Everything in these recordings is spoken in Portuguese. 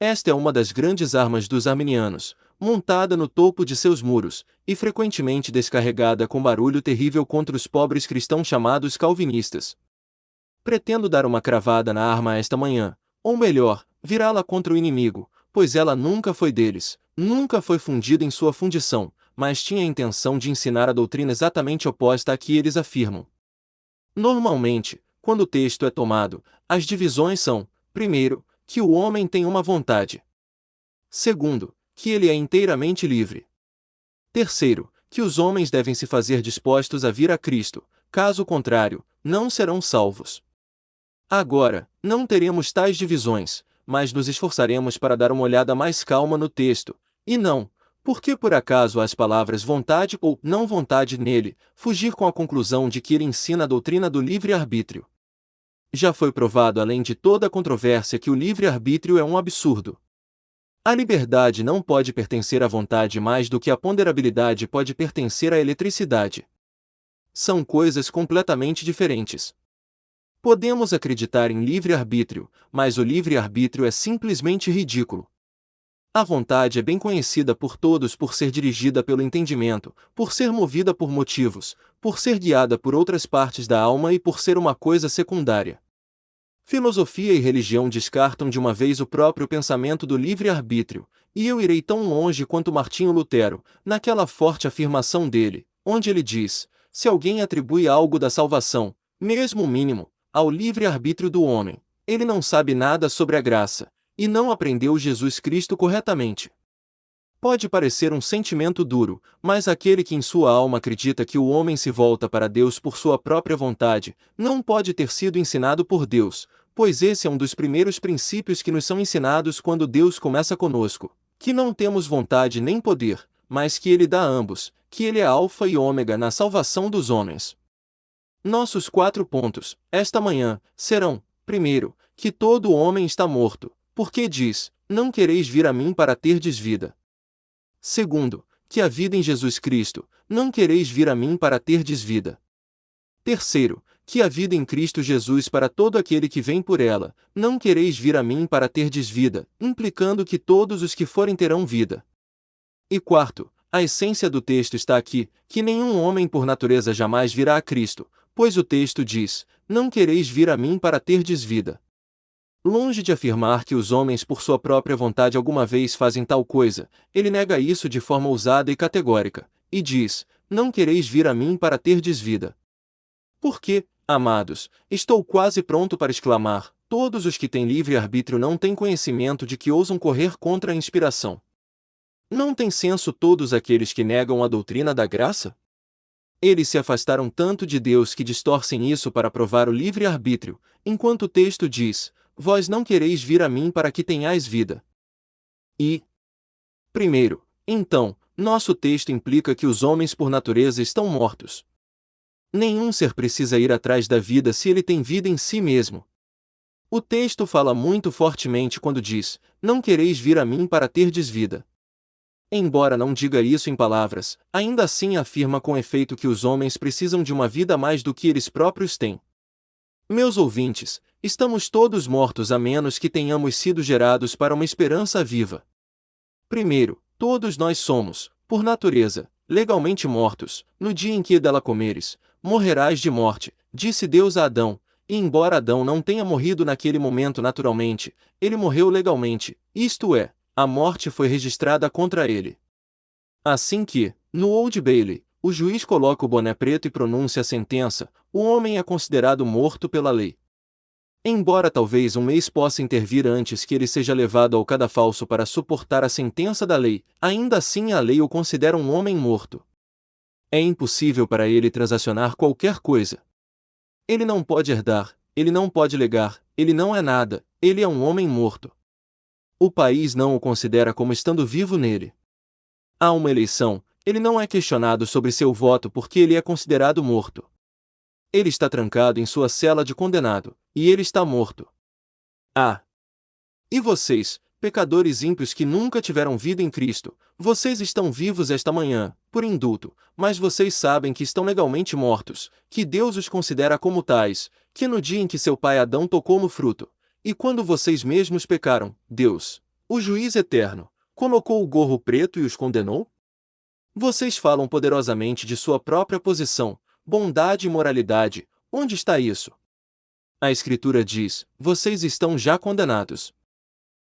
Esta é uma das grandes armas dos arminianos, montada no topo de seus muros, e frequentemente descarregada com barulho terrível contra os pobres cristãos chamados calvinistas. Pretendo dar uma cravada na arma esta manhã, ou melhor, virá-la contra o inimigo, pois ela nunca foi deles, nunca foi fundida em sua fundição, mas tinha a intenção de ensinar a doutrina exatamente oposta à que eles afirmam. Normalmente, quando o texto é tomado, as divisões são, primeiro, que o homem tem uma vontade. Segundo, que ele é inteiramente livre. Terceiro, que os homens devem se fazer dispostos a vir a Cristo, caso contrário, não serão salvos. Agora, não teremos tais divisões, mas nos esforçaremos para dar uma olhada mais calma no texto, e não, porque por acaso as palavras vontade ou não vontade nele, fugir com a conclusão de que ele ensina a doutrina do livre-arbítrio. Já foi provado além de toda a controvérsia que o livre-arbítrio é um absurdo. A liberdade não pode pertencer à vontade mais do que a ponderabilidade pode pertencer à eletricidade. São coisas completamente diferentes. Podemos acreditar em livre-arbítrio, mas o livre-arbítrio é simplesmente ridículo. A vontade é bem conhecida por todos por ser dirigida pelo entendimento, por ser movida por motivos, por ser guiada por outras partes da alma e por ser uma coisa secundária. Filosofia e religião descartam de uma vez o próprio pensamento do livre-arbítrio, e eu irei tão longe quanto Martinho Lutero, naquela forte afirmação dele, onde ele diz: se alguém atribui algo da salvação, mesmo o mínimo, ao livre-arbítrio do homem, ele não sabe nada sobre a graça, e não aprendeu Jesus Cristo corretamente. Pode parecer um sentimento duro, mas aquele que em sua alma acredita que o homem se volta para Deus por sua própria vontade, não pode ter sido ensinado por Deus, pois esse é um dos primeiros princípios que nos são ensinados quando Deus começa conosco, que não temos vontade nem poder, mas que Ele dá a ambos, que Ele é alfa e ômega na salvação dos homens. Nossos 4 pontos, esta manhã, serão, primeiro, que todo homem está morto, porque diz, não quereis vir a mim para terdes vida. Segundo, que a vida em Jesus Cristo, não quereis vir a mim para terdes vida. Terceiro, que a vida em Cristo Jesus para todo aquele que vem por ela, não quereis vir a mim para terdes vida, implicando que todos os que forem terão vida. E quarto, a essência do texto está aqui, que nenhum homem por natureza jamais virá a Cristo, pois o texto diz, não quereis vir a mim para terdes vida. Longe de afirmar que os homens por sua própria vontade alguma vez fazem tal coisa, ele nega isso de forma ousada e categórica, e diz, não quereis vir a mim para terdes vida. Porque, amados, estou quase pronto para exclamar, todos os que têm livre-arbítrio não têm conhecimento de que ousam correr contra a inspiração. Não têm senso todos aqueles que negam a doutrina da graça? Eles se afastaram tanto de Deus que distorcem isso para provar o livre-arbítrio, enquanto o texto diz, vós não quereis vir a mim para que tenhais vida. E, primeiro, então, nosso texto implica que os homens por natureza estão mortos. Nenhum ser precisa ir atrás da vida se ele tem vida em si mesmo. O texto fala muito fortemente quando diz, não quereis vir a mim para terdes vida. Embora não diga isso em palavras, ainda assim afirma com efeito que os homens precisam de uma vida mais do que eles próprios têm. Meus ouvintes, estamos todos mortos a menos que tenhamos sido gerados para uma esperança viva. Primeiro, todos nós somos, por natureza, legalmente mortos, no dia em que dela comeres, morrerás de morte, disse Deus a Adão, e embora Adão não tenha morrido naquele momento naturalmente, ele morreu legalmente, isto é, a morte foi registrada contra ele. Assim que, no Old Bailey, o juiz coloca o boné preto e pronuncia a sentença, o homem é considerado morto pela lei. Embora talvez um mês possa intervir antes que ele seja levado ao cadafalso para suportar a sentença da lei, ainda assim a lei o considera um homem morto. É impossível para ele transacionar qualquer coisa. Ele não pode herdar, ele não pode legar, ele não é nada, ele é um homem morto. O país não o considera como estando vivo nele. Há uma eleição, ele não é questionado sobre seu voto porque ele é considerado morto. Ele está trancado em sua cela de condenado, e ele está morto. Ah! E vocês, pecadores ímpios que nunca tiveram vida em Cristo, vocês estão vivos esta manhã, por indulto, mas vocês sabem que estão legalmente mortos, que Deus os considera como tais, que no dia em que seu pai Adão tocou no fruto, e quando vocês mesmos pecaram, Deus O juiz eterno colocou o gorro preto e os condenou? Vocês falam poderosamente de sua própria posição, bondade e moralidade. Onde está isso? A Escritura diz: vocês estão já condenados.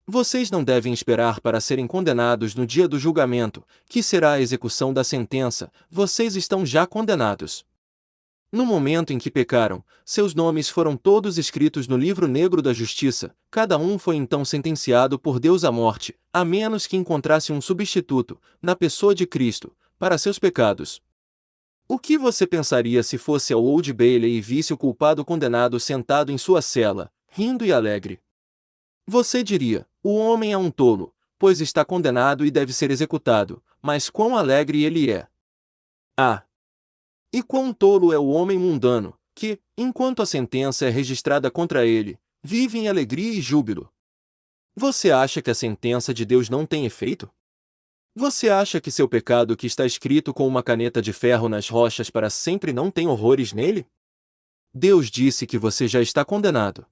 Vocês não devem esperar para serem condenados no dia do julgamento, que será a execução da sentença. Vocês estão já condenados. No momento em que pecaram, seus nomes foram todos escritos no livro negro da justiça. Cada um foi então sentenciado por Deus à morte, a menos que encontrasse um substituto, na pessoa de Cristo, para seus pecados. O que você pensaria se fosse ao Old Bailey e visse o culpado condenado sentado em sua cela, rindo e alegre? Você diria: o homem é um tolo, pois está condenado e deve ser executado, mas quão alegre ele é! Ah! E quão tolo é o homem mundano, que, enquanto a sentença é registrada contra ele, vive em alegria e júbilo. Você acha que a sentença de Deus não tem efeito? Você acha que seu pecado que está escrito com uma caneta de ferro nas rochas para sempre não tem horrores nele? Deus disse que você já está condenado.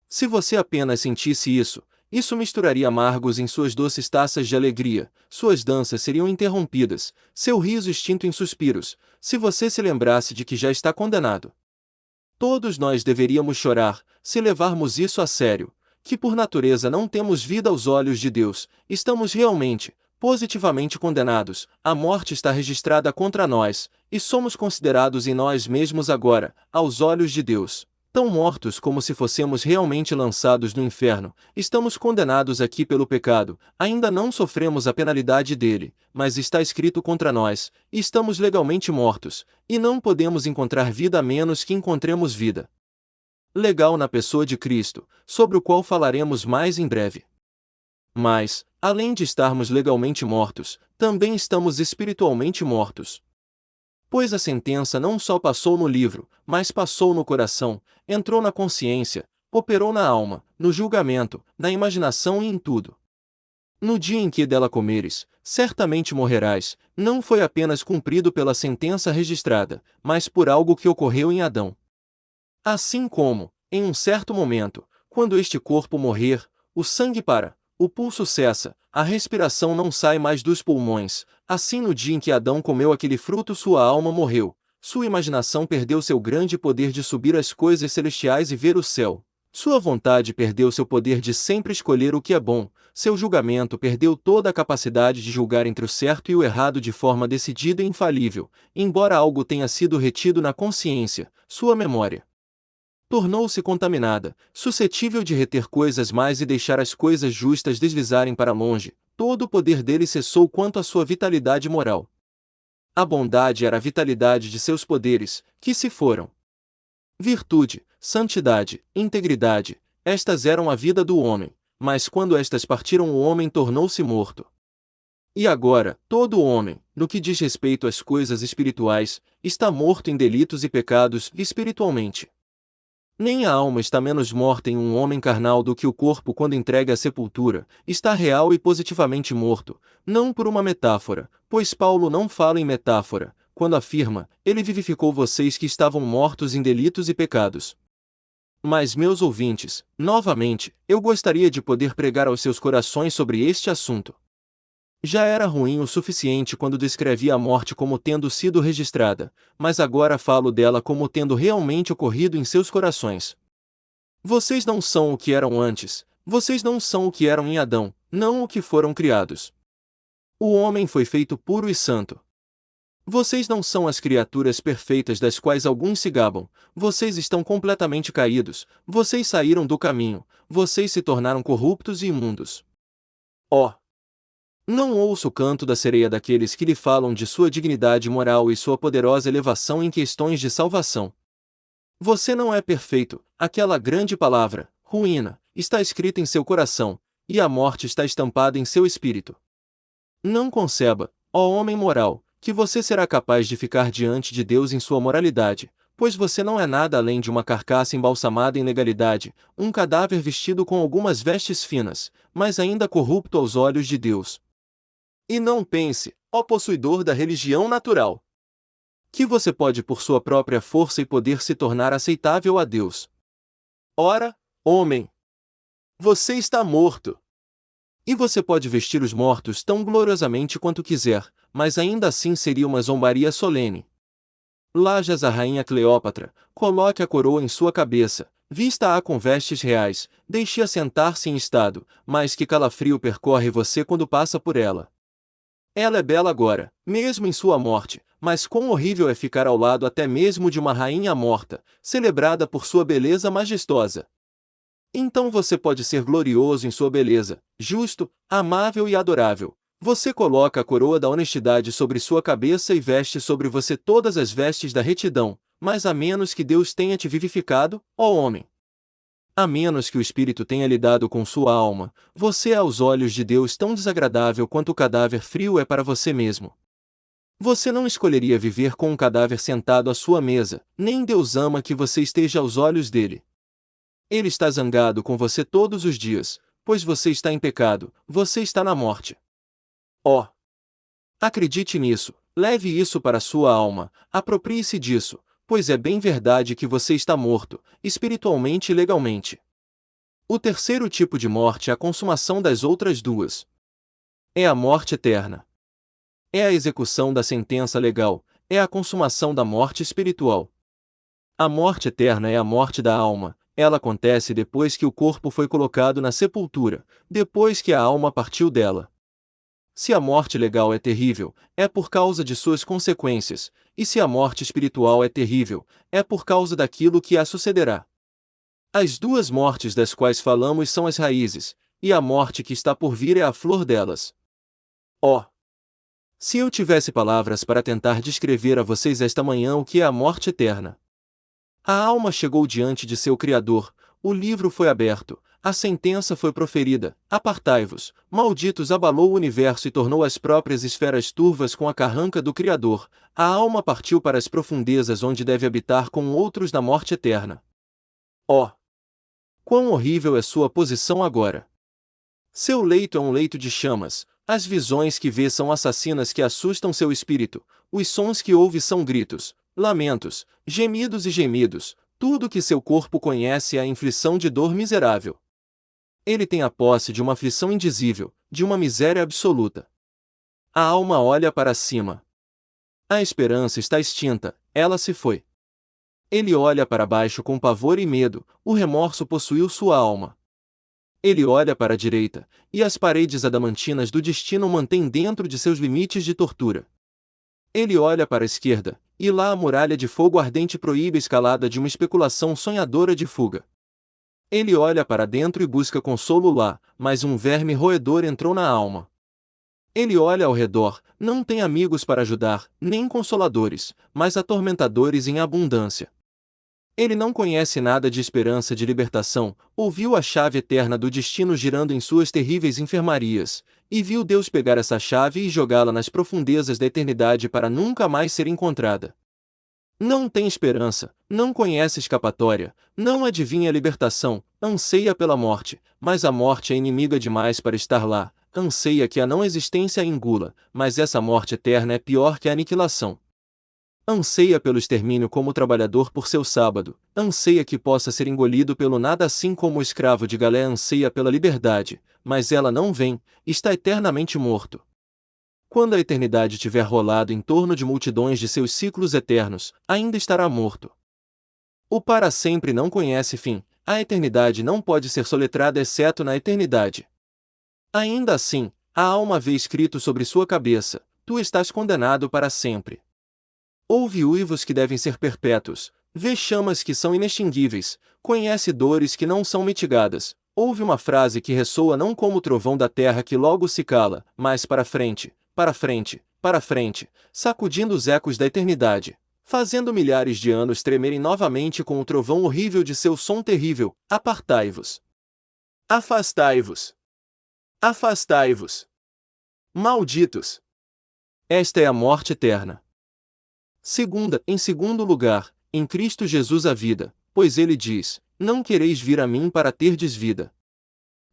Se você apenas sentisse isso, isso misturaria amargos em suas doces taças de alegria, suas danças seriam interrompidas, seu riso extinto em suspiros, se você se lembrasse de que já está condenado. Todos nós deveríamos chorar, se levarmos isso a sério, que por natureza não temos vida aos olhos de Deus, estamos realmente, positivamente condenados, a morte está registrada contra nós, e somos considerados em nós mesmos agora, aos olhos de Deus, tão mortos como se fossemos realmente lançados no inferno. Estamos condenados aqui pelo pecado, ainda não sofremos a penalidade dele, mas está escrito contra nós, e estamos legalmente mortos, e não podemos encontrar vida a menos que encontremos vida legal na pessoa de Cristo, sobre o qual falaremos mais em breve. Mas, além de estarmos legalmente mortos, também estamos espiritualmente mortos. Pois a sentença não só passou no livro, mas passou no coração, entrou na consciência, operou na alma, no julgamento, na imaginação e em tudo. No dia em que dela comeres, certamente morrerás, não foi apenas cumprido pela sentença registrada, mas por algo que ocorreu em Adão. Assim como, em um certo momento, quando este corpo morrer, o sangue para, o pulso cessa, a respiração não sai mais dos pulmões, assim no dia em que Adão comeu aquele fruto sua alma morreu, sua imaginação perdeu seu grande poder de subir às coisas celestiais e ver o céu, sua vontade perdeu seu poder de sempre escolher o que é bom, seu julgamento perdeu toda a capacidade de julgar entre o certo e o errado de forma decidida e infalível, embora algo tenha sido retido na consciência, sua memória tornou-se contaminada, suscetível de reter coisas más e deixar as coisas justas deslizarem para longe. Todo o poder dele cessou quanto à sua vitalidade moral. A bondade era a vitalidade de seus poderes, que se foram. Virtude, santidade, integridade, estas eram a vida do homem, mas quando estas partiram o homem tornou-se morto. E agora, todo homem, no que diz respeito às coisas espirituais, está morto em delitos e pecados, espiritualmente. Nem a alma está menos morta em um homem carnal do que o corpo quando entregue à sepultura, está real e positivamente morto, não por uma metáfora, pois Paulo não fala em metáfora, quando afirma: ele vivificou vocês que estavam mortos em delitos e pecados. Mas, meus ouvintes, novamente, eu gostaria de poder pregar aos seus corações sobre este assunto. Já era ruim o suficiente quando descrevia a morte como tendo sido registrada, mas agora falo dela como tendo realmente ocorrido em seus corações. Vocês não são o que eram antes, vocês não são o que eram em Adão, não o que foram criados. O homem foi feito puro e santo. Vocês não são as criaturas perfeitas das quais alguns se gabam, vocês estão completamente caídos, vocês saíram do caminho, vocês se tornaram corruptos e imundos. Ó! Não ouço o canto da sereia daqueles que lhe falam de sua dignidade moral e sua poderosa elevação em questões de salvação. Você não é perfeito, aquela grande palavra, ruína, está escrita em seu coração, e a morte está estampada em seu espírito. Não conceba, ó homem moral, que você será capaz de ficar diante de Deus em sua moralidade, pois você não é nada além de uma carcaça embalsamada em legalidade, um cadáver vestido com algumas vestes finas, mas ainda corrupto aos olhos de Deus. E não pense, ó possuidor da religião natural, que você pode por sua própria força e poder se tornar aceitável a Deus. Ora, homem, você está morto. E você pode vestir os mortos tão gloriosamente quanto quiser, mas ainda assim seria uma zombaria solene. Lá jaz a rainha Cleópatra, coloque a coroa em sua cabeça, vista-a com vestes reais, deixe-a sentar-se em estado, mas que calafrio percorre você quando passa por ela. Ela é bela agora, mesmo em sua morte, mas quão horrível é ficar ao lado até mesmo de uma rainha morta, celebrada por sua beleza majestosa. Então você pode ser glorioso em sua beleza, justo, amável e adorável. Você coloca a coroa da honestidade sobre sua cabeça e veste sobre você todas as vestes da retidão, mas a menos que Deus tenha te vivificado, ó homem. A menos que o Espírito tenha lidado com sua alma, você é aos olhos de Deus tão desagradável quanto o cadáver frio é para você mesmo. Você não escolheria viver com um cadáver sentado à sua mesa, nem Deus ama que você esteja aos olhos dele. Ele está zangado com você todos os dias, pois você está em pecado, você está na morte. Ó! Acredite nisso, leve isso para sua alma, aproprie-se disso, pois é bem verdade que você está morto, espiritualmente e legalmente. O terceiro tipo de morte é a consumação das outras duas. É a morte eterna. É a execução da sentença legal, é a consumação da morte espiritual. A morte eterna é a morte da alma, ela acontece depois que o corpo foi colocado na sepultura, depois que a alma partiu dela. Se a morte legal é terrível, é por causa de suas consequências, e se a morte espiritual é terrível, é por causa daquilo que a sucederá. As duas mortes das quais falamos são as raízes, e a morte que está por vir é a flor delas. Ó! Se eu tivesse palavras para tentar descrever a vocês esta manhã o que é a morte eterna. A alma chegou diante de seu Criador, o livro foi aberto, a sentença foi proferida, apartai-vos, malditos abalou o universo e tornou as próprias esferas turvas com a carranca do Criador, a alma partiu para as profundezas onde deve habitar com outros na morte eterna. Ó! Quão horrível é sua posição agora! Seu leito é um leito de chamas, as visões que vê são assassinas que assustam seu espírito, os sons que ouve são gritos, lamentos, gemidos e gemidos, tudo que seu corpo conhece é a inflição de dor miserável. Ele tem a posse de uma aflição indizível, de uma miséria absoluta. A alma olha para cima. A esperança está extinta, ela se foi. Ele olha para baixo com pavor e medo, o remorso possuiu sua alma. Ele olha para a direita, e as paredes adamantinas do destino o mantêm dentro de seus limites de tortura. Ele olha para a esquerda, e lá a muralha de fogo ardente proíbe a escalada de uma especulação sonhadora de fuga. Ele olha para dentro e busca consolo lá, mas um verme roedor entrou na alma. Ele olha ao redor, não tem amigos para ajudar, nem consoladores, mas atormentadores em abundância. Ele não conhece nada de esperança de libertação, ouviu a chave eterna do destino girando em suas terríveis enfermarias, e viu Deus pegar essa chave e jogá-la nas profundezas da eternidade para nunca mais ser encontrada. Não tem esperança, não conhece escapatória, não adivinha a libertação, anseia pela morte, mas a morte é inimiga demais para estar lá, anseia que a não existência a engula, mas essa morte eterna é pior que a aniquilação. Anseia pelo extermínio como o trabalhador por seu sábado, anseia que possa ser engolido pelo nada assim como o escravo de Galé anseia pela liberdade, mas ela não vem, está eternamente morto. Quando a eternidade tiver rolado em torno de multidões de seus ciclos eternos, ainda estará morto. O para sempre não conhece fim, a eternidade não pode ser soletrada exceto na eternidade. Ainda assim, a alma vê escrito sobre sua cabeça, tu estás condenado para sempre. Ouve uivos que devem ser perpétuos, vê chamas que são inextinguíveis, conhece dores que não são mitigadas, ouve uma frase que ressoa não como o trovão da terra que logo se cala, mas para frente, para frente, para frente, sacudindo os ecos da eternidade, fazendo milhares de anos tremerem novamente com o trovão horrível de seu som terrível, apartai-vos. Afastai-vos. Afastai-vos. Malditos. Esta é a morte eterna. Em segundo lugar, em Cristo Jesus a vida, pois ele diz, não quereis vir a mim para terdes vida.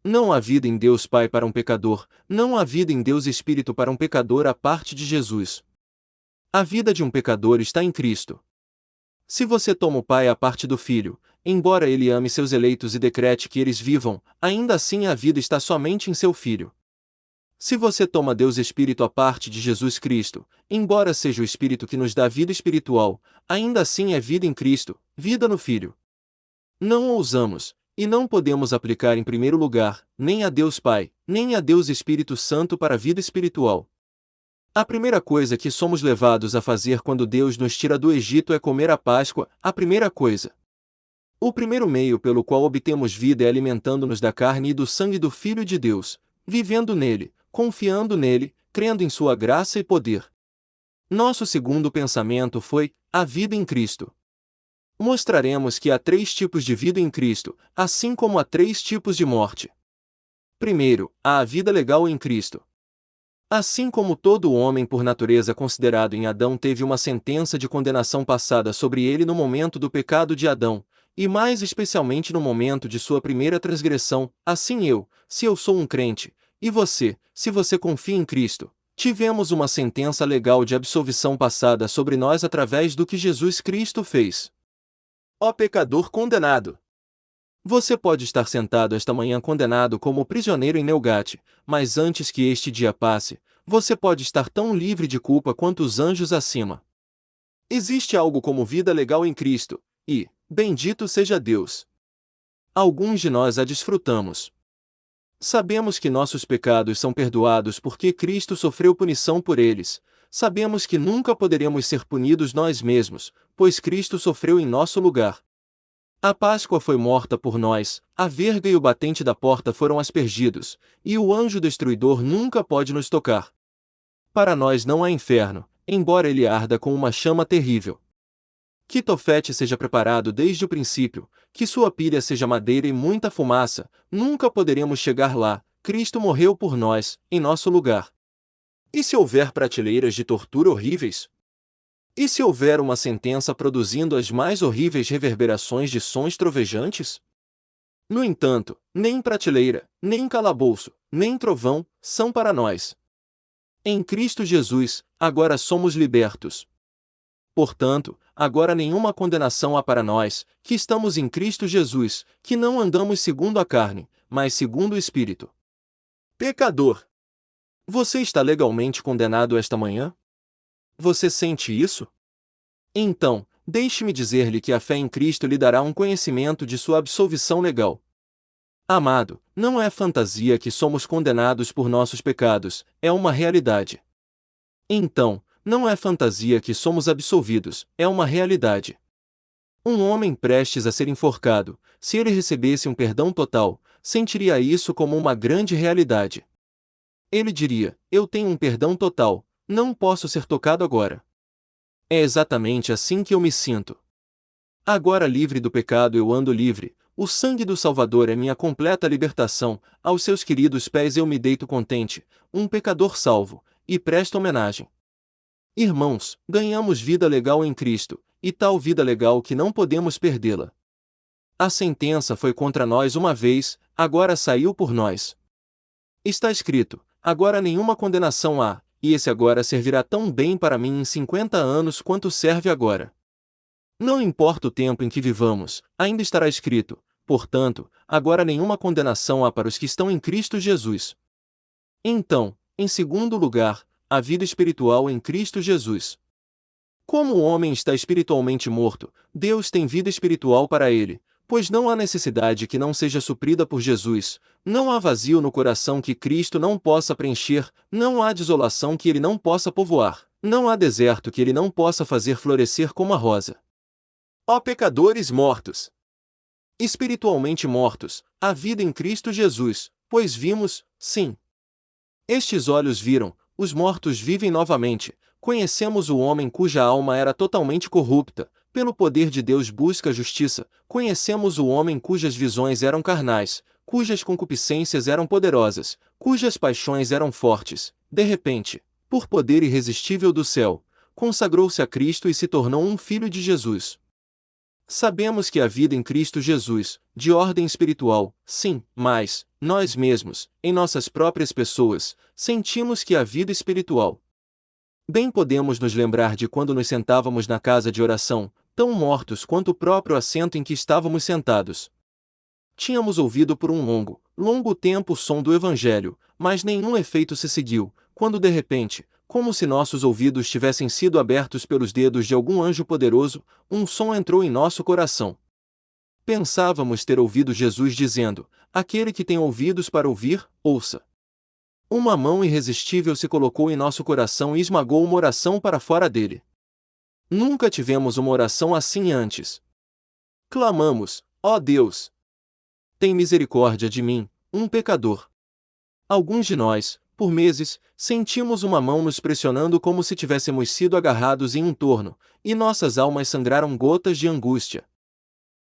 Não há vida em Deus Pai para um pecador, não há vida em Deus Espírito para um pecador à parte de Jesus. A vida de um pecador está em Cristo. Se você toma o Pai à parte do Filho, embora ele ame seus eleitos e decrete que eles vivam, ainda assim a vida está somente em seu Filho. Se você toma Deus Espírito à parte de Jesus Cristo, embora seja o Espírito que nos dá vida espiritual, ainda assim é vida em Cristo, vida no Filho. Não o usamos, e não podemos aplicar em primeiro lugar, nem a Deus Pai, nem a Deus Espírito Santo para a vida espiritual. A primeira coisa que somos levados a fazer quando Deus nos tira do Egito é comer a Páscoa, a primeira coisa. O primeiro meio pelo qual obtemos vida é alimentando-nos da carne e do sangue do Filho de Deus, vivendo nele, confiando nele, crendo em sua graça e poder. Nosso segundo pensamento foi: a vida em Cristo. Mostraremos que há 3 tipos de vida em Cristo, assim como há 3 tipos de morte. Primeiro, há a vida legal em Cristo. Assim como todo homem por natureza considerado em Adão teve uma sentença de condenação passada sobre ele no momento do pecado de Adão, e mais especialmente no momento de sua primeira transgressão, assim eu, se eu sou um crente, e você, se você confia em Cristo, tivemos uma sentença legal de absolvição passada sobre nós através do que Jesus Cristo fez. Ó pecador condenado! Você pode estar sentado esta manhã condenado como prisioneiro em Neugate, mas antes que este dia passe, você pode estar tão livre de culpa quanto os anjos acima. Existe algo como vida legal em Cristo, e, bendito seja Deus, alguns de nós a desfrutamos. Sabemos que nossos pecados são perdoados porque Cristo sofreu punição por eles. Sabemos que nunca poderemos ser punidos nós mesmos, pois Cristo sofreu em nosso lugar. A Páscoa foi morta por nós, a verga e o batente da porta foram aspergidos, e o anjo destruidor nunca pode nos tocar. Para nós não há inferno, embora ele arda com uma chama terrível. Que Tofete seja preparado desde o princípio, que sua pilha seja madeira e muita fumaça, nunca poderemos chegar lá. Cristo morreu por nós, em nosso lugar. E se houver prateleiras de tortura horríveis? E se houver uma sentença produzindo as mais horríveis reverberações de sons trovejantes? No entanto, nem prateleira, nem calabouço, nem trovão, são para nós. Em Cristo Jesus, agora somos libertos. Portanto, agora nenhuma condenação há para nós, que estamos em Cristo Jesus, que não andamos segundo a carne, mas segundo o Espírito. Pecador! Você está legalmente condenado esta manhã? Você sente isso? Então, deixe-me dizer-lhe que a fé em Cristo lhe dará um conhecimento de sua absolvição legal. Amado, não é fantasia que somos condenados por nossos pecados, é uma realidade. Então, não é fantasia que somos absolvidos, é uma realidade. Um homem prestes a ser enforcado, se ele recebesse um perdão total, sentiria isso como uma grande realidade. Ele diria: eu tenho um perdão total, não posso ser tocado agora. É exatamente assim que eu me sinto. Agora livre do pecado eu ando livre, o sangue do Salvador é minha completa libertação, aos seus queridos pés eu me deito contente, um pecador salvo, e presto homenagem. Irmãos, ganhamos vida legal em Cristo, e tal vida legal que não podemos perdê-la. A sentença foi contra nós uma vez, agora saiu por nós. Está escrito: agora nenhuma condenação há, e esse agora servirá tão bem para mim em 50 anos quanto serve agora. Não importa o tempo em que vivamos, ainda estará escrito: portanto, agora nenhuma condenação há para os que estão em Cristo Jesus. Então, em segundo lugar, a vida espiritual em Cristo Jesus. Como o homem está espiritualmente morto, Deus tem vida espiritual para ele, pois não há necessidade que não seja suprida por Jesus, não há vazio no coração que Cristo não possa preencher, não há desolação que ele não possa povoar, não há deserto que ele não possa fazer florescer como a rosa. Ó pecadores mortos! Espiritualmente mortos, há vida em Cristo Jesus, pois vimos, sim. Estes olhos viram, os mortos vivem novamente, conhecemos o homem cuja alma era totalmente corrupta, pelo poder de Deus busca a justiça, conhecemos o homem cujas visões eram carnais, cujas concupiscências eram poderosas, cujas paixões eram fortes. De repente, por poder irresistível do céu, consagrou-se a Cristo e se tornou um filho de Jesus. Sabemos que a vida em Cristo Jesus, de ordem espiritual, sim, mas, nós mesmos, em nossas próprias pessoas, sentimos que a vida espiritual. Bem podemos nos lembrar de quando nos sentávamos na casa de oração, tão mortos quanto o próprio assento em que estávamos sentados. Tínhamos ouvido por um longo tempo o som do Evangelho, mas nenhum efeito se seguiu, quando de repente, como se nossos ouvidos tivessem sido abertos pelos dedos de algum anjo poderoso, um som entrou em nosso coração. Pensávamos ter ouvido Jesus dizendo: aquele que tem ouvidos para ouvir, ouça. Uma mão irresistível se colocou em nosso coração e esmagou uma oração para fora dele. Nunca tivemos uma oração assim antes. Clamamos: ó Deus, tem misericórdia de mim, um pecador. Alguns de nós, por meses, sentimos uma mão nos pressionando como se tivéssemos sido agarrados em um torno, e nossas almas sangraram gotas de angústia.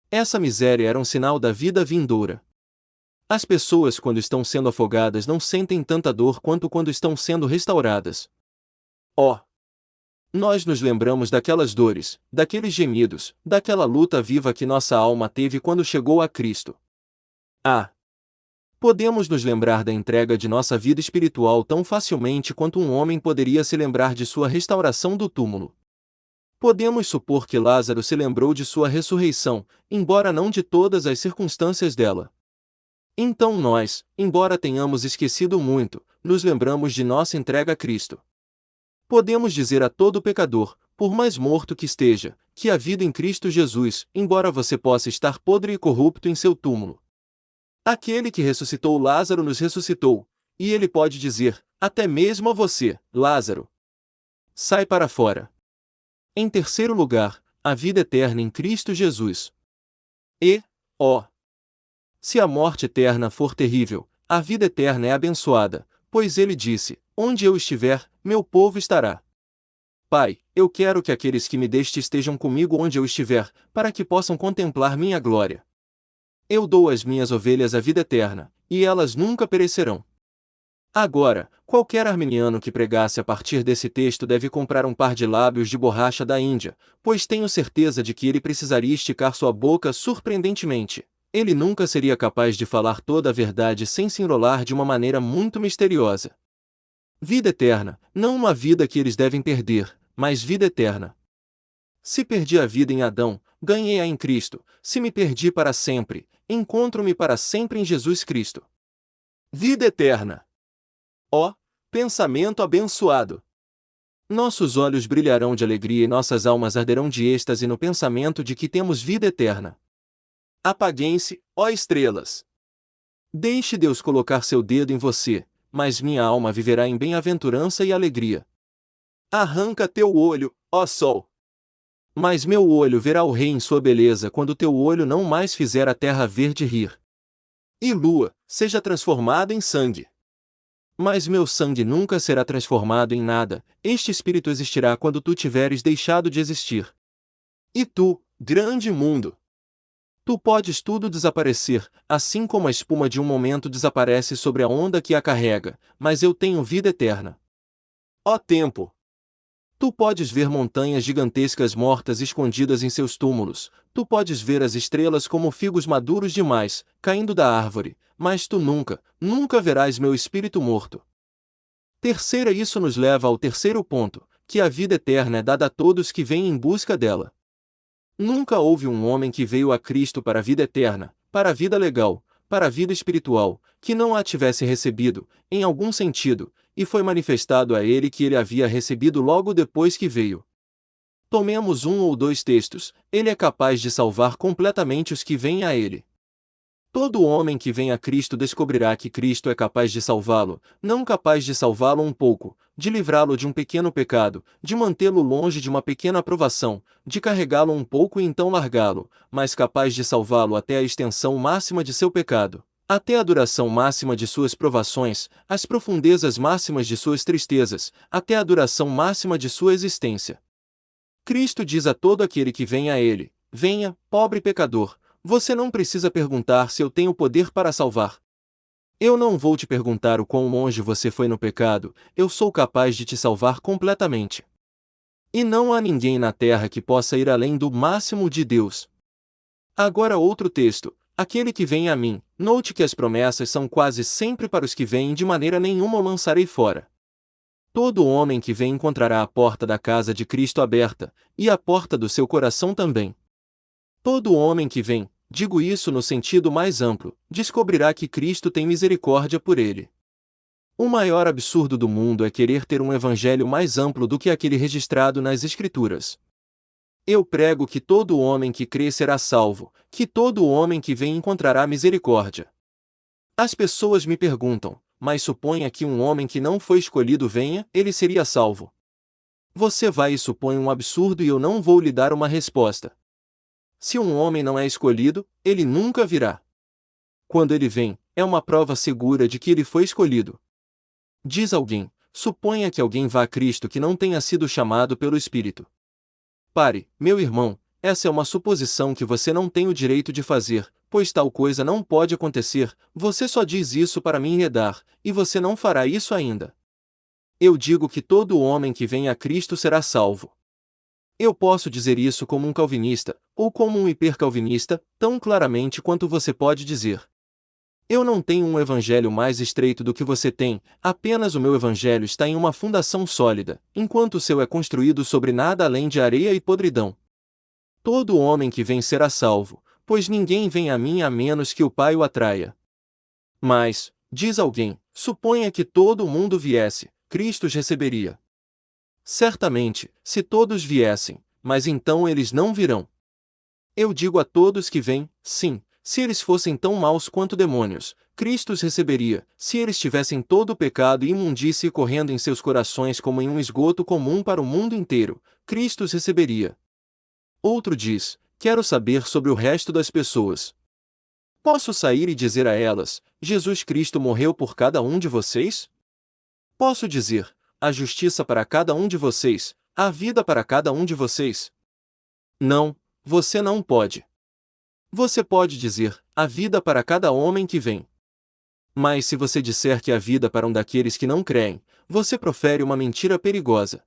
Essa miséria era um sinal da vida vindoura. As pessoas, quando estão sendo afogadas, não sentem tanta dor quanto quando estão sendo restauradas. Oh! Nós nos lembramos daquelas dores, daqueles gemidos, daquela luta viva que nossa alma teve quando chegou a Cristo. Ah! Podemos nos lembrar da entrega de nossa vida espiritual tão facilmente quanto um homem poderia se lembrar de sua restauração do túmulo. Podemos supor que Lázaro se lembrou de sua ressurreição, embora não de todas as circunstâncias dela. Então nós, embora tenhamos esquecido muito, nos lembramos de nossa entrega a Cristo. Podemos dizer a todo pecador, por mais morto que esteja, que a vida em Cristo Jesus, embora você possa estar podre e corrupto em seu túmulo. Aquele que ressuscitou Lázaro nos ressuscitou, e ele pode dizer, até mesmo a você, Lázaro: sai para fora. Em terceiro lugar, a vida eterna em Cristo Jesus. E, se a morte eterna for terrível, a vida eterna é abençoada, pois ele disse: onde eu estiver, meu povo estará. Pai, eu quero que aqueles que me deste estejam comigo onde eu estiver, para que possam contemplar minha glória. Eu dou às minhas ovelhas a vida eterna, e elas nunca perecerão. Agora, qualquer arminiano que pregasse a partir desse texto deve comprar um par de lábios de borracha da Índia, pois tenho certeza de que ele precisaria esticar sua boca surpreendentemente. Ele nunca seria capaz de falar toda a verdade sem se enrolar de uma maneira muito misteriosa. Vida eterna, não uma vida que eles devem perder, mas vida eterna. Se perdi a vida em Adão, ganhei-a em Cristo. Se me perdi para sempre, encontro-me para sempre em Jesus Cristo. Vida eterna. Ó, pensamento abençoado! Nossos olhos brilharão de alegria e nossas almas arderão de êxtase no pensamento de que temos vida eterna. Apaguem-se, ó estrelas! Deixe Deus colocar seu dedo em você, mas minha alma viverá em bem-aventurança e alegria. Arranca teu olho, ó sol! Mas meu olho verá o rei em sua beleza quando teu olho não mais fizer a terra verde rir. E lua, seja transformada em sangue. Mas meu sangue nunca será transformado em nada, este espírito existirá quando tu tiveres deixado de existir. E tu, grande mundo! Tu podes tudo desaparecer, assim como a espuma de um momento desaparece sobre a onda que a carrega, mas eu tenho vida eterna. Ó tempo! Tu podes ver montanhas gigantescas mortas escondidas em seus túmulos, tu podes ver as estrelas como figos maduros demais, caindo da árvore, mas tu nunca verás meu espírito morto. Isso nos leva ao terceiro ponto, que a vida eterna é dada a todos que vêm em busca dela. Nunca houve um homem que veio a Cristo para a vida eterna, para a vida legal, para a vida espiritual, que não a tivesse recebido, em algum sentido, e foi manifestado a ele que ele havia recebido logo depois que veio. Tomemos um ou dois textos, ele é capaz de salvar completamente os que vêm a ele. Todo homem que vem a Cristo descobrirá que Cristo é capaz de salvá-lo, não capaz de salvá-lo um pouco, de livrá-lo de um pequeno pecado, de mantê-lo longe de uma pequena aprovação, de carregá-lo um pouco e então largá-lo, mas capaz de salvá-lo até a extensão máxima de seu pecado, até a duração máxima de suas provações, as profundezas máximas de suas tristezas, até a duração máxima de sua existência. Cristo diz a todo aquele que vem a ele: venha, pobre pecador. Você não precisa perguntar se eu tenho poder para salvar. Eu não vou te perguntar o quão longe você foi no pecado, eu sou capaz de te salvar completamente. E não há ninguém na terra que possa ir além do máximo de Deus. Agora outro texto, aquele que vem a mim, note que as promessas são quase sempre para os que vêm, de maneira nenhuma o lançarei fora. Todo homem que vem encontrará a porta da casa de Cristo aberta, e a porta do seu coração também. Todo homem que vem, digo isso no sentido mais amplo, descobrirá que Cristo tem misericórdia por ele. O maior absurdo do mundo é querer ter um evangelho mais amplo do que aquele registrado nas Escrituras. Eu prego que todo homem que crê será salvo, que todo homem que vem encontrará misericórdia. As pessoas me perguntam, mas suponha que um homem que não foi escolhido venha, ele seria salvo. Você vai e supõe um absurdo e eu não vou lhe dar uma resposta. Se um homem não é escolhido, ele nunca virá. Quando ele vem, é uma prova segura de que ele foi escolhido. Diz alguém, suponha que alguém vá a Cristo que não tenha sido chamado pelo Espírito. Pare, meu irmão, essa é uma suposição que você não tem o direito de fazer, pois tal coisa não pode acontecer, você só diz isso para me enredar, e você não fará isso ainda. Eu digo que todo homem que vem a Cristo será salvo. Eu posso dizer isso como um calvinista, ou como um hipercalvinista, tão claramente quanto você pode dizer. Eu não tenho um evangelho mais estreito do que você tem, apenas o meu evangelho está em uma fundação sólida, enquanto o seu é construído sobre nada além de areia e podridão. Todo homem que vem será salvo, pois ninguém vem a mim a menos que o Pai o atraia. Mas, diz alguém, suponha que todo o mundo viesse, Cristo os receberia. Certamente, se todos viessem, mas então eles não virão. Eu digo a todos que vêm, sim, se eles fossem tão maus quanto demônios, Cristo os receberia, se eles tivessem todo o pecado e imundície correndo em seus corações como em um esgoto comum para o mundo inteiro, Cristo os receberia. Outro diz, quero saber sobre o resto das pessoas. Posso sair e dizer a elas, Jesus Cristo morreu por cada um de vocês? Posso dizer, a justiça para cada um de vocês, a vida para cada um de vocês? Não, você não pode. Você pode dizer, a vida para cada homem que vem. Mas se você disser que a vida para um daqueles que não creem, você profere uma mentira perigosa.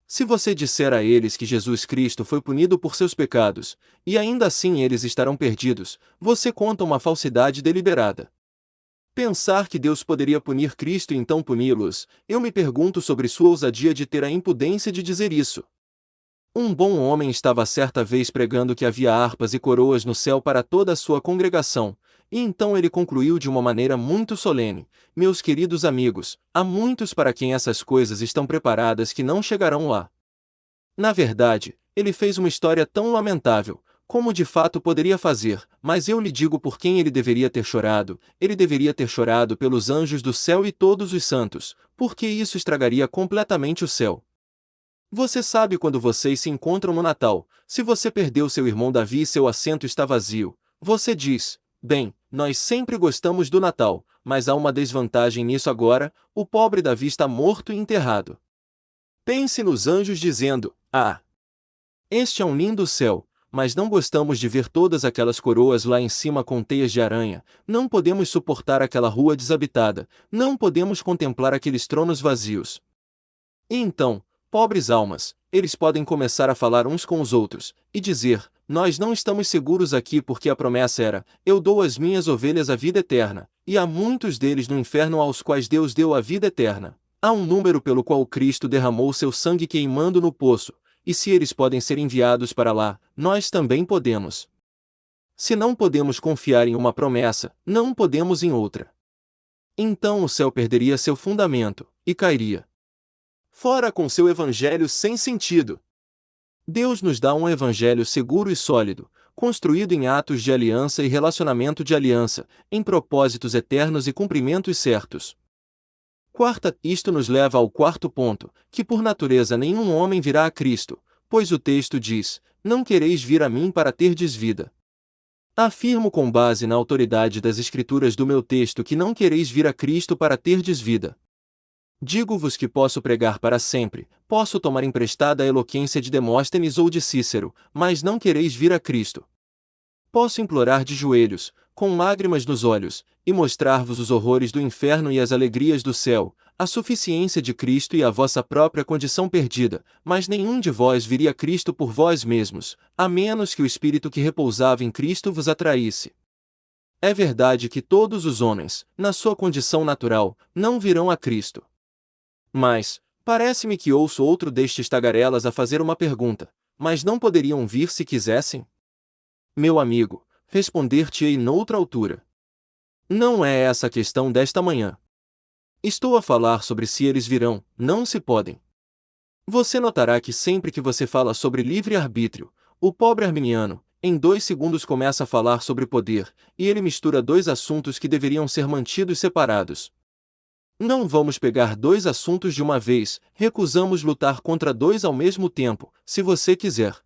Se você disser a eles que Jesus Cristo foi punido por seus pecados, e ainda assim eles estarão perdidos, você conta uma falsidade deliberada. Pensar que Deus poderia punir Cristo e então puni-los, eu me pergunto sobre sua ousadia de ter a impudência de dizer isso. Um bom homem estava certa vez pregando que havia harpas e coroas no céu para toda a sua congregação, e então ele concluiu de uma maneira muito solene, meus queridos amigos, há muitos para quem essas coisas estão preparadas que não chegarão lá. Na verdade, ele fez uma história tão lamentável, como de fato poderia fazer, mas eu lhe digo por quem ele deveria ter chorado, ele deveria ter chorado pelos anjos do céu e todos os santos, porque isso estragaria completamente o céu. Você sabe quando vocês se encontram no Natal, se você perdeu seu irmão Davi e seu assento está vazio, você diz, bem, nós sempre gostamos do Natal, mas há uma desvantagem nisso agora, o pobre Davi está morto e enterrado. Pense nos anjos dizendo, ah, este é um lindo céu, mas não gostamos de ver todas aquelas coroas lá em cima com teias de aranha, não podemos suportar aquela rua desabitada, não podemos contemplar aqueles tronos vazios. E então, pobres almas, eles podem começar a falar uns com os outros, e dizer, nós não estamos seguros aqui porque a promessa era, eu dou às minhas ovelhas a vida eterna, e há muitos deles no inferno aos quais Deus deu a vida eterna. Há um número pelo qual Cristo derramou seu sangue queimando no poço, e se eles podem ser enviados para lá, nós também podemos. Se não podemos confiar em uma promessa, não podemos em outra. Então o céu perderia seu fundamento, e cairia. Fora com seu evangelho sem sentido. Deus nos dá um evangelho seguro e sólido, construído em atos de aliança e relacionamento de aliança, em propósitos eternos e cumprimentos certos. Isto nos leva ao quarto ponto, que por natureza nenhum homem virá a Cristo, pois o texto diz, não quereis vir a mim para terdes vida. Afirmo com base na autoridade das Escrituras do meu texto que não quereis vir a Cristo para terdes vida. Digo-vos que posso pregar para sempre, posso tomar emprestada a eloquência de Demóstenes ou de Cícero, mas não quereis vir a Cristo. Posso implorar de joelhos, com lágrimas nos olhos, e mostrar-vos os horrores do inferno e as alegrias do céu, a suficiência de Cristo e a vossa própria condição perdida, mas nenhum de vós viria a Cristo por vós mesmos, a menos que o Espírito que repousava em Cristo vos atraísse. É verdade que todos os homens, na sua condição natural, não virão a Cristo. Mas, parece-me que ouço outro destes tagarelas a fazer uma pergunta, mas não poderiam vir se quisessem? Meu amigo, responder-te-ei noutra altura. Não é essa a questão desta manhã. Estou a falar sobre se eles virão, não se podem. Você notará que sempre que você fala sobre livre-arbítrio, o pobre arminiano, em 2 segundos começa a falar sobre poder, e ele mistura dois assuntos que deveriam ser mantidos separados. Não vamos pegar dois assuntos de uma vez, recusamos lutar contra dois ao mesmo tempo, se você quiser.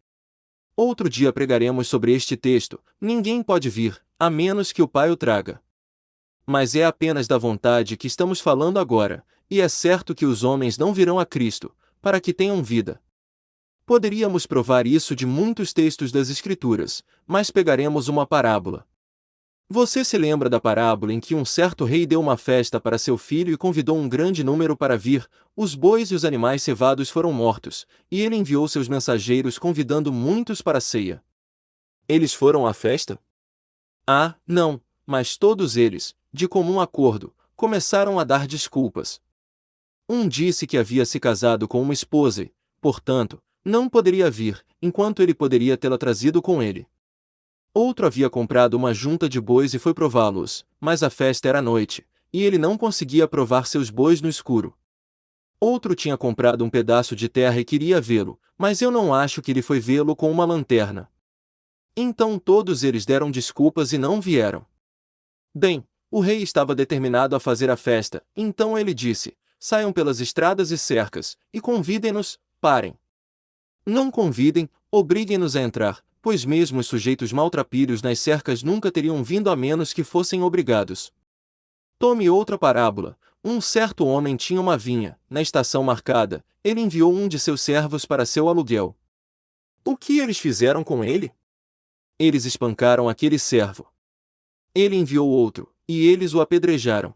Outro dia pregaremos sobre este texto, ninguém pode vir, a menos que o Pai o traga. Mas é apenas da vontade que estamos falando agora, e é certo que os homens não virão a Cristo, para que tenham vida. Poderíamos provar isso de muitos textos das Escrituras, mas pegaremos uma parábola. Você se lembra da parábola em que um certo rei deu uma festa para seu filho e convidou um grande número para vir, os bois e os animais cevados foram mortos, e ele enviou seus mensageiros convidando muitos para a ceia. Eles foram à festa? Ah, não, mas todos eles, de comum acordo, começaram a dar desculpas. Um disse que havia se casado com uma esposa e, portanto, não poderia vir, enquanto ele poderia tê-la trazido com ele. Outro havia comprado uma junta de bois e foi prová-los, mas a festa era à noite, e ele não conseguia provar seus bois no escuro. Outro tinha comprado um pedaço de terra e queria vê-lo, mas eu não acho que ele foi vê-lo com uma lanterna. Então todos eles deram desculpas e não vieram. Bem, o rei estava determinado a fazer a festa, então ele disse: saiam pelas estradas e cercas, e convidem-nos, parem. Não convidem, obriguem-nos a entrar, pois mesmo os sujeitos maltrapilhos nas cercas nunca teriam vindo a menos que fossem obrigados. Tome outra parábola. Um certo homem tinha uma vinha, na estação marcada, ele enviou um de seus servos para seu aluguel. O que eles fizeram com ele? Eles espancaram aquele servo. Ele enviou outro, e eles o apedrejaram.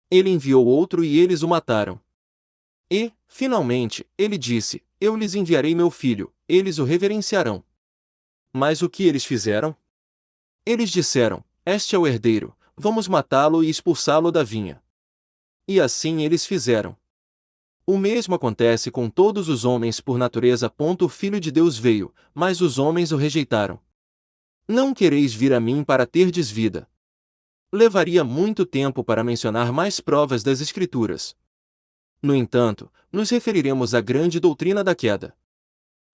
Ele enviou outro e eles o mataram. E, finalmente, ele disse: eu lhes enviarei meu filho, eles o reverenciarão. Mas o que eles fizeram? Eles disseram: este é o herdeiro, vamos matá-lo e expulsá-lo da vinha. E assim eles fizeram. O mesmo acontece com todos os homens por natureza. O Filho de Deus veio, mas os homens o rejeitaram. Não quereis vir a mim para terdes vida. Levaria muito tempo para mencionar mais provas das Escrituras. No entanto, nos referiremos à grande doutrina da queda.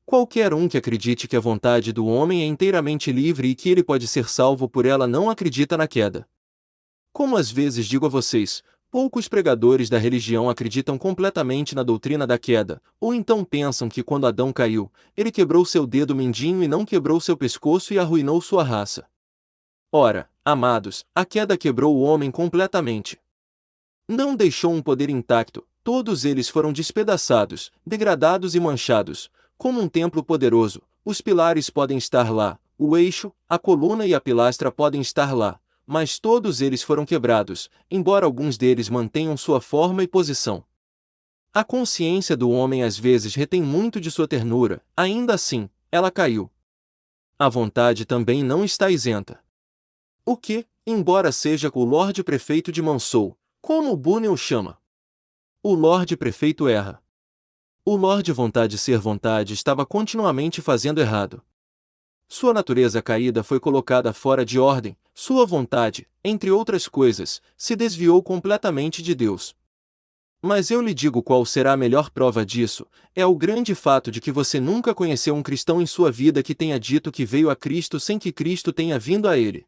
Qualquer um que acredite que a vontade do homem é inteiramente livre e que ele pode ser salvo por ela não acredita na queda. Como às vezes digo a vocês, poucos pregadores da religião acreditam completamente na doutrina da queda, ou então pensam que quando Adão caiu, ele quebrou seu dedo mindinho e não quebrou seu pescoço e arruinou sua raça. Ora, amados, a queda quebrou o homem completamente. Não deixou um poder intacto, todos eles foram despedaçados, degradados e manchados. Como um templo poderoso, os pilares podem estar lá, o eixo, a coluna e a pilastra podem estar lá, mas todos eles foram quebrados, embora alguns deles mantenham sua forma e posição. A consciência do homem às vezes retém muito de sua ternura, ainda assim, ela caiu. A vontade também não está isenta. O que, embora seja o Lorde Prefeito de Mansou, como o Bunyan o chama? O Lorde Prefeito erra. O Lorde Vontade Ser Vontade estava continuamente fazendo errado. Sua natureza caída foi colocada fora de ordem, sua vontade, entre outras coisas, se desviou completamente de Deus. Mas eu lhe digo qual será a melhor prova disso, é o grande fato de que você nunca conheceu um cristão em sua vida que tenha dito que veio a Cristo sem que Cristo tenha vindo a ele.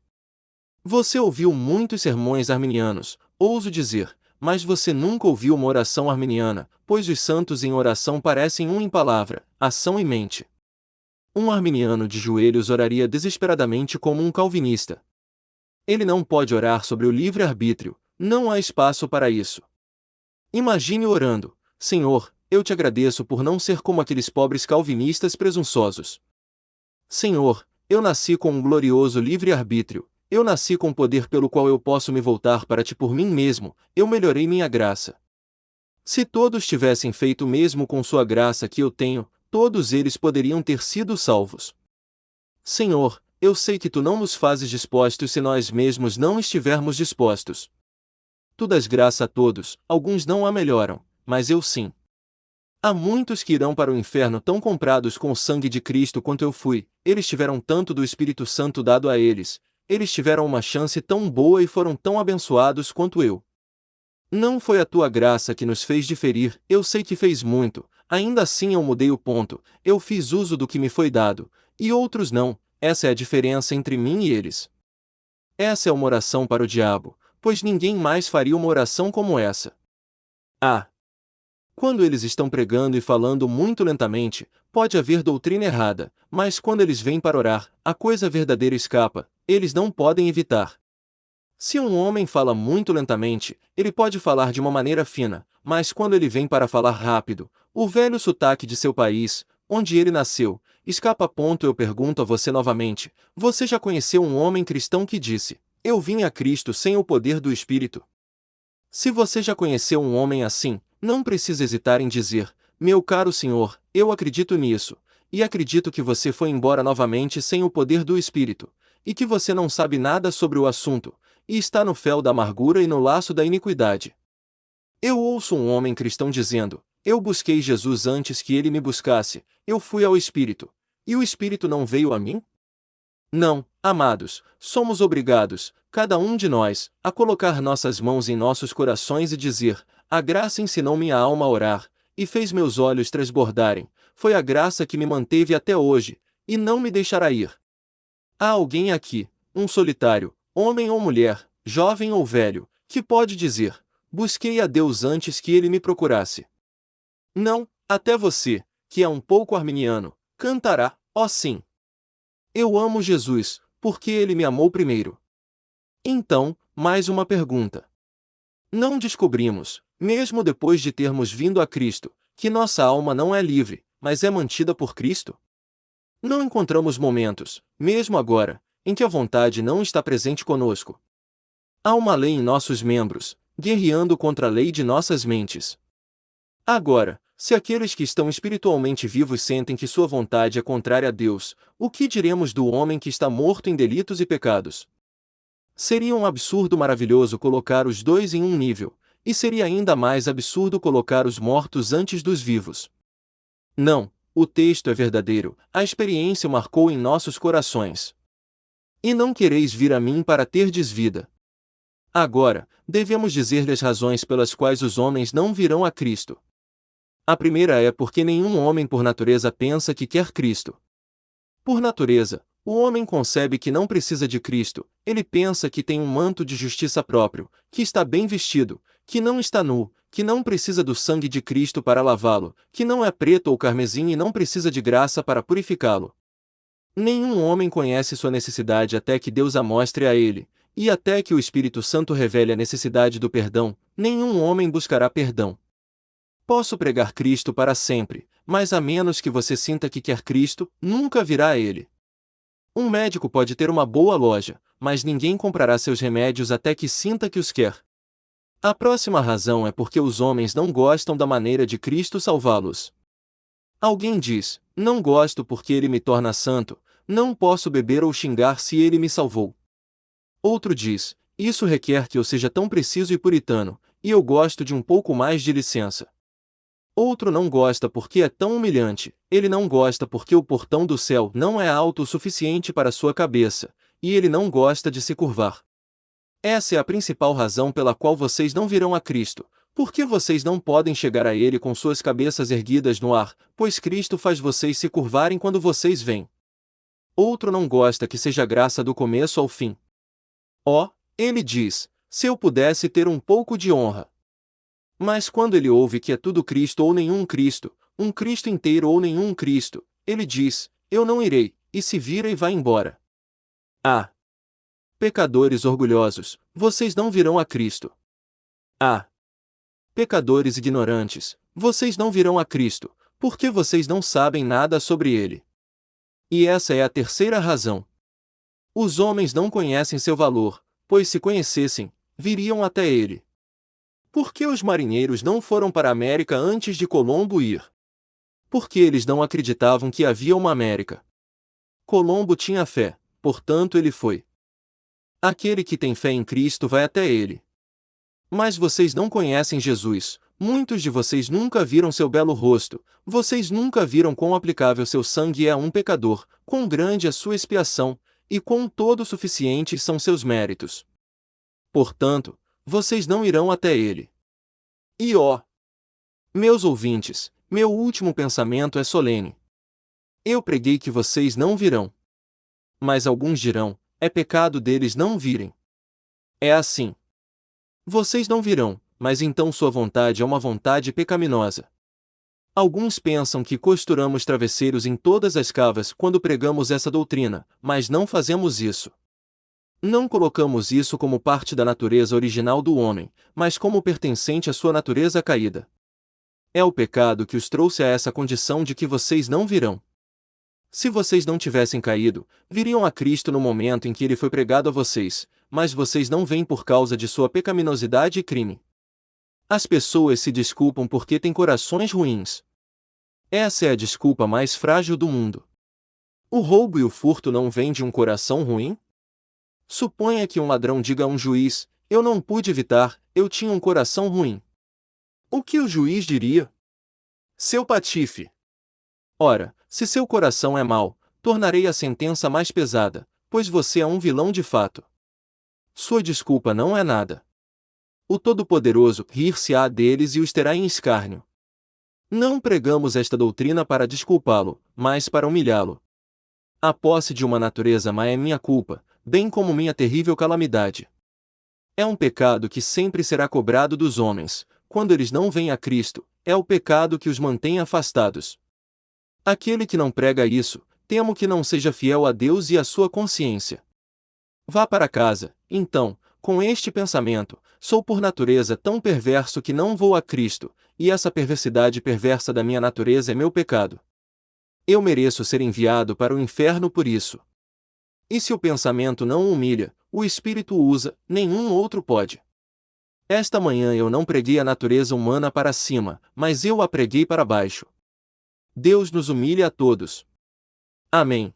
Você ouviu muitos sermões arminianos, ouso dizer, mas você nunca ouviu uma oração arminiana, pois os santos em oração parecem um em palavra, ação e mente. Um arminiano de joelhos oraria desesperadamente como um calvinista. Ele não pode orar sobre o livre-arbítrio, não há espaço para isso. Imagine orando: Senhor, eu te agradeço por não ser como aqueles pobres calvinistas presunçosos. Senhor, eu nasci com um glorioso livre-arbítrio. Eu nasci com poder pelo qual eu posso me voltar para ti por mim mesmo, eu melhorei minha graça. Se todos tivessem feito o mesmo com sua graça que eu tenho, todos eles poderiam ter sido salvos. Senhor, eu sei que tu não nos fazes dispostos se nós mesmos não estivermos dispostos. Tu dás graça a todos, alguns não a melhoram, mas eu sim. Há muitos que irão para o inferno tão comprados com o sangue de Cristo quanto eu fui, eles tiveram tanto do Espírito Santo dado a eles, eles tiveram uma chance tão boa e foram tão abençoados quanto eu. Não foi a tua graça que nos fez diferir, eu sei que fez muito, ainda assim eu mudei o ponto, eu fiz uso do que me foi dado, e outros não, essa é a diferença entre mim e eles. Essa é uma oração para o diabo, pois ninguém mais faria uma oração como essa. Ah! Quando eles estão pregando e falando muito lentamente, pode haver doutrina errada, mas quando eles vêm para orar, a coisa verdadeira escapa, eles não podem evitar. Se um homem fala muito lentamente, ele pode falar de uma maneira fina, mas quando ele vem para falar rápido, o velho sotaque de seu país, onde ele nasceu, escapa. Eu pergunto a você novamente: você já conheceu um homem cristão que disse: eu vim a Cristo sem o poder do Espírito? Se você já conheceu um homem assim, não precisa hesitar em dizer: meu caro senhor, eu acredito nisso, e acredito que você foi embora novamente sem o poder do Espírito, e que você não sabe nada sobre o assunto, e está no fel da amargura e no laço da iniquidade. Eu ouço um homem cristão dizendo: eu busquei Jesus antes que ele me buscasse, eu fui ao Espírito, e o Espírito não veio a mim? Não, amados, somos obrigados, cada um de nós, a colocar nossas mãos em nossos corações e dizer: a graça ensinou minha alma a orar, e fez meus olhos transbordarem, foi a graça que me manteve até hoje, e não me deixará ir. Há alguém aqui, um solitário, homem ou mulher, jovem ou velho, que pode dizer: busquei a Deus antes que ele me procurasse. Não, até você, que é um pouco arminiano, cantará: ó sim. Eu amo Jesus, porque ele me amou primeiro. Então, mais uma pergunta. Não descobrimos, mesmo depois de termos vindo a Cristo, que nossa alma não é livre, mas é mantida por Cristo? Não encontramos momentos, mesmo agora, em que a vontade não está presente conosco. Há uma lei em nossos membros, guerreando contra a lei de nossas mentes. Agora, se aqueles que estão espiritualmente vivos sentem que sua vontade é contrária a Deus, o que diremos do homem que está morto em delitos e pecados? Seria um absurdo maravilhoso colocar os dois em um nível, e seria ainda mais absurdo colocar os mortos antes dos vivos. Não, o texto é verdadeiro, a experiência o marcou em nossos corações. E não quereis vir a mim para terdes vida. Agora, devemos dizer-lhe as razões pelas quais os homens não virão a Cristo. A primeira é porque nenhum homem por natureza pensa que quer Cristo. Por natureza, o homem concebe que não precisa de Cristo, ele pensa que tem um manto de justiça próprio, que está bem vestido, que não está nu, que não precisa do sangue de Cristo para lavá-lo, que não é preto ou carmesim e não precisa de graça para purificá-lo. Nenhum homem conhece sua necessidade até que Deus a mostre a ele, e até que o Espírito Santo revele a necessidade do perdão, nenhum homem buscará perdão. Posso pregar Cristo para sempre, mas a menos que você sinta que quer Cristo, nunca virá a Ele. Um médico pode ter uma boa loja, mas ninguém comprará seus remédios até que sinta que os quer. A próxima razão é porque os homens não gostam da maneira de Cristo salvá-los. Alguém diz: não gosto porque ele me torna santo, não posso beber ou xingar se ele me salvou. Outro diz: isso requer que eu seja tão preciso e puritano, e eu gosto de um pouco mais de licença. Outro não gosta porque é tão humilhante, ele não gosta porque o portão do céu não é alto o suficiente para sua cabeça, e ele não gosta de se curvar. Essa é a principal razão pela qual vocês não virão a Cristo, porque vocês não podem chegar a Ele com suas cabeças erguidas no ar, pois Cristo faz vocês se curvarem quando vocês vêm. Outro não gosta que seja graça do começo ao fim. Ele diz: se eu pudesse ter um pouco de honra. Mas quando ele ouve que é tudo Cristo ou nenhum Cristo, um Cristo inteiro ou nenhum Cristo, ele diz: eu não irei, e se vira e vai embora. Pecadores orgulhosos, vocês não virão a Cristo. Pecadores ignorantes, vocês não virão a Cristo, porque vocês não sabem nada sobre Ele. E essa é a terceira razão. Os homens não conhecem seu valor, pois se conhecessem, viriam até Ele. Por que os marinheiros não foram para a América antes de Colombo ir? Porque eles não acreditavam que havia uma América. Colombo tinha fé, portanto ele foi. Aquele que tem fé em Cristo vai até ele. Mas vocês não conhecem Jesus, Muitos de vocês nunca viram seu belo rosto, vocês nunca viram quão aplicável seu sangue é a um pecador, quão grande é sua expiação, e quão todo suficientes são seus méritos. Portanto, vocês não irão até ele. E ó, meus ouvintes, meu último pensamento é solene. Eu preguei que vocês não virão. Mas alguns dirão, é pecado deles não virem. É assim. Vocês não virão, mas então sua vontade é uma vontade pecaminosa. Alguns pensam que costuramos travesseiros em todas as cavas quando pregamos essa doutrina, mas não fazemos isso. Não colocamos isso como parte da natureza original do homem, mas como pertencente à sua natureza caída. É o pecado que os trouxe a essa condição de que vocês não virão. Se vocês não tivessem caído, viriam a Cristo no momento em que ele foi pregado a vocês, mas vocês não vêm por causa de sua pecaminosidade e crime. As pessoas se desculpam porque têm corações ruins. Essa é a desculpa mais frágil do mundo. O roubo e o furto não vêm de um coração ruim? Suponha que um ladrão diga a um juiz, eu não pude evitar, eu tinha um coração ruim. O que o juiz diria? Seu patife! Ora, se seu coração é mau, tornarei a sentença mais pesada, pois você é um vilão de fato. Sua desculpa não é nada. O Todo-Poderoso rir-se-á deles e os terá em escárnio. Não pregamos esta doutrina para desculpá-lo, mas para humilhá-lo. A posse de uma natureza má é minha culpa, bem como minha terrível calamidade. É um pecado que sempre será cobrado dos homens, quando eles não vêm a Cristo, é o pecado que os mantém afastados. Aquele que não prega isso, temo que não seja fiel a Deus e à sua consciência. Vá para casa, então, com este pensamento, sou por natureza tão perverso que não vou a Cristo, e essa perversidade perversa da minha natureza é meu pecado. Eu mereço ser enviado para o inferno por isso. E se o pensamento não o humilha, o Espírito o usa, nenhum outro pode. Esta manhã eu não preguei a natureza humana para cima, mas eu a preguei para baixo. Deus nos humilha a todos. Amém.